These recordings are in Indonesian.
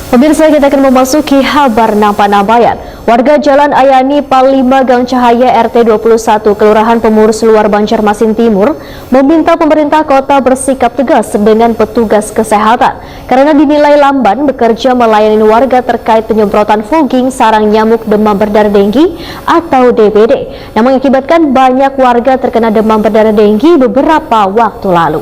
Pemirsa, kita akan memasuki kabar Nampak-Nambayan. Warga Jalan Ayani Pal 5 Gang Cahaya RT 21 Kelurahan Pemurus Luar Banjarmasin Timur meminta pemerintah kota bersikap tegas dengan petugas kesehatan karena dinilai lamban bekerja melayani warga terkait penyemprotan fogging sarang nyamuk demam berdarah denggi atau DBD yang mengakibatkan banyak warga terkena demam berdarah denggi beberapa waktu lalu.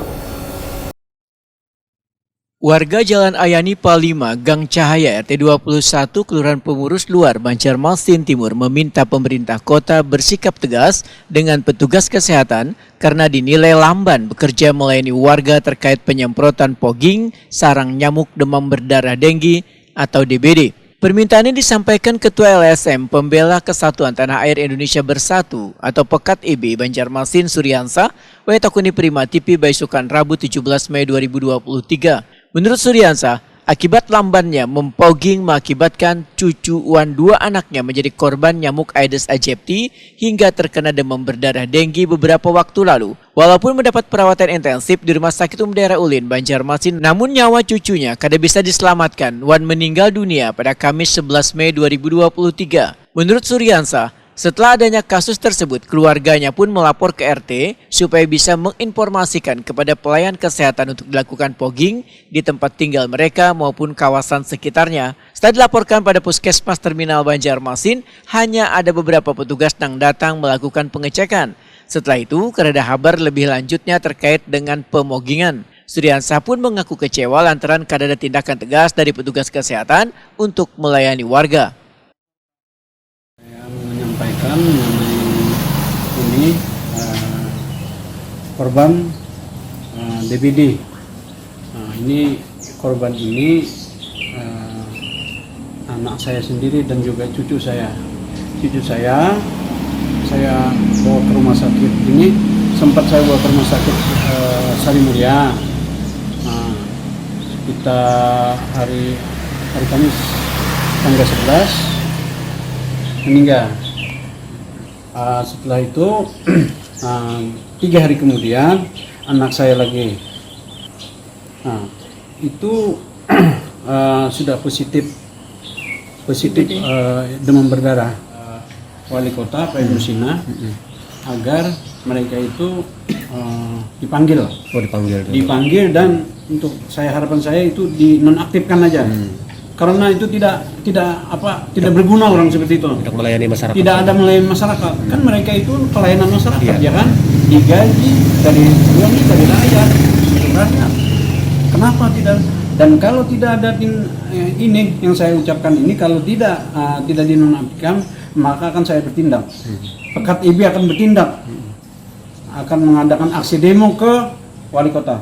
Warga Jalan Ayani Pal 5 Gang Cahaya RT 21 Kelurahan Pemurus Luar Banjarmasin Timur meminta pemerintah kota bersikap tegas dengan petugas kesehatan karena dinilai lamban bekerja melayani warga terkait penyemprotan fogging sarang nyamuk demam berdarah denggi atau DBD. Permintaan ini disampaikan Ketua LSM Pembela Kesatuan Tanah Air Indonesia Bersatu atau Pekat IB Banjarmasin Suryansa Wetakuni Prima TV Baisukan Rabu 17 Mei 2023. Menurut Suryansa, akibat lambannya mempogging mengakibatkan cucu Wan dua anaknya menjadi korban nyamuk Aedes aegypti hingga terkena demam berdarah denggi beberapa waktu lalu. Walaupun mendapat perawatan intensif di Rumah Sakit Umum Daerah Ulin, Banjarmasin, namun nyawa cucunya kada bisa diselamatkan. Wan meninggal dunia pada Kamis 11 Mei 2023. Menurut Suryansa, setelah adanya kasus tersebut, keluarganya pun melapor ke RT supaya bisa menginformasikan kepada pelayan kesehatan untuk dilakukan fogging di tempat tinggal mereka maupun kawasan sekitarnya. Setelah dilaporkan pada Puskesmas Terminal Banjarmasin, hanya ada beberapa petugas yang datang melakukan pengecekan. Setelah itu, karena kabar lebih lanjutnya terkait dengan pemoggingan. Suryansa pun mengaku kecewa lantaran kada ada tindakan tegas dari petugas kesehatan untuk melayani warga. Menyampaikan mengenai ini korban DBD. Ini korban ini anak saya sendiri dan juga cucu saya. Cucu saya bawa ke rumah sakit ini, sempat saya bawa ke rumah sakit Sari Mulia. Kita hari Kamis tanggal 11 meninggal. Setelah itu 3 hari kemudian anak saya lagi itu sudah positif demam berdarah. Wali kota Pak Ibu Sina agar mereka itu dipanggil dan untuk harapan saya itu dinonaktifkan aja. Karena itu tidak berguna orang seperti itu untuk melayani masyarakat. Tidak ada melayani masyarakat. Kan mereka itu pelayanan masyarakat, ya kan? Digaji dari uang dari rakyat sebenarnya. Kenapa tidak? Dan kalau tidak ada ini yang saya ucapkan ini, kalau tidak dinonaktifkan, maka akan saya bertindak. Pekat IB akan bertindak, akan mengadakan aksi demo ke wali kota.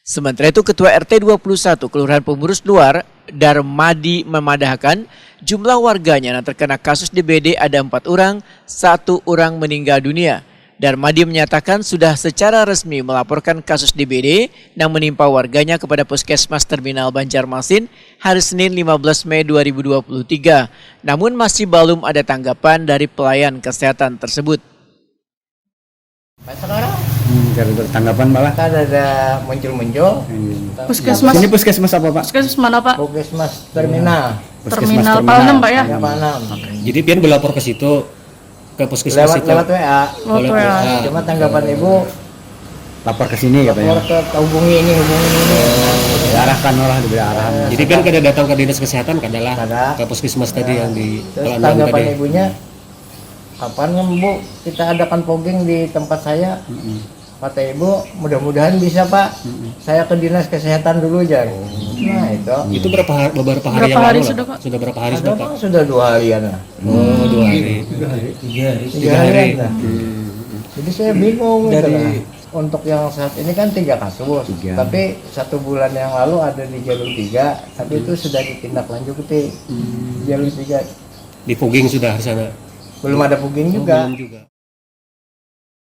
Sementara itu, Ketua RT 21 Kelurahan Pemurus Luar, Darmadi, memadahkan jumlah warganya yang terkena kasus DBD ada 4 orang, 1 orang meninggal dunia. Darmadi menyatakan sudah secara resmi melaporkan kasus DBD yang menimpa warganya kepada Puskesmas Terminal Banjarmasin hari Senin 15 Mei 2023. Namun masih belum ada tanggapan dari pelayan kesehatan tersebut. Tanggapan malah kan ada muncul-muncul. Puskesmas. Ini puskesmas apa, Pak? Puskesmas mana, Pak? Puskesmas terminal. Terminal Pal 6, Pak ya? Pal 6. Jadi pian belapor ke situ, ke puskesmas itu. Lewat WA. Lewat WA. Cuma tanggapan Ibu Lapor ke sini katanya. lapor ke hubungi ini. Diarahkan lah, diberi arahan. Jadi kan kada datang ke dinas kesehatan, kadalah Kada. ke puskesmas tadi yang di Terus Pal 6 tanggapan tadi. Ibunya, kapan Bu kita adakan fogging di tempat saya? Kata Ibu, mudah-mudahan bisa Pak. Saya ke dinas kesehatan dulu aja. Nah itu. Itu beberapa hari Berapa yang hari lalu sudah, lah. Pak? Sudah berapa hari Ada sudah, Pak, Pak? sudah 2 harian lah. Oh, 2 hari. 3 hari lah. Jadi saya bingung gitu lah. Untuk yang saat ini kan 3 kasus, tapi 1 bulan yang lalu ada di jalur 3, tapi itu sudah ditindaklanjuti. Jalur 3 Di fogging sudah di sana. belum ada fogging juga. Belum juga.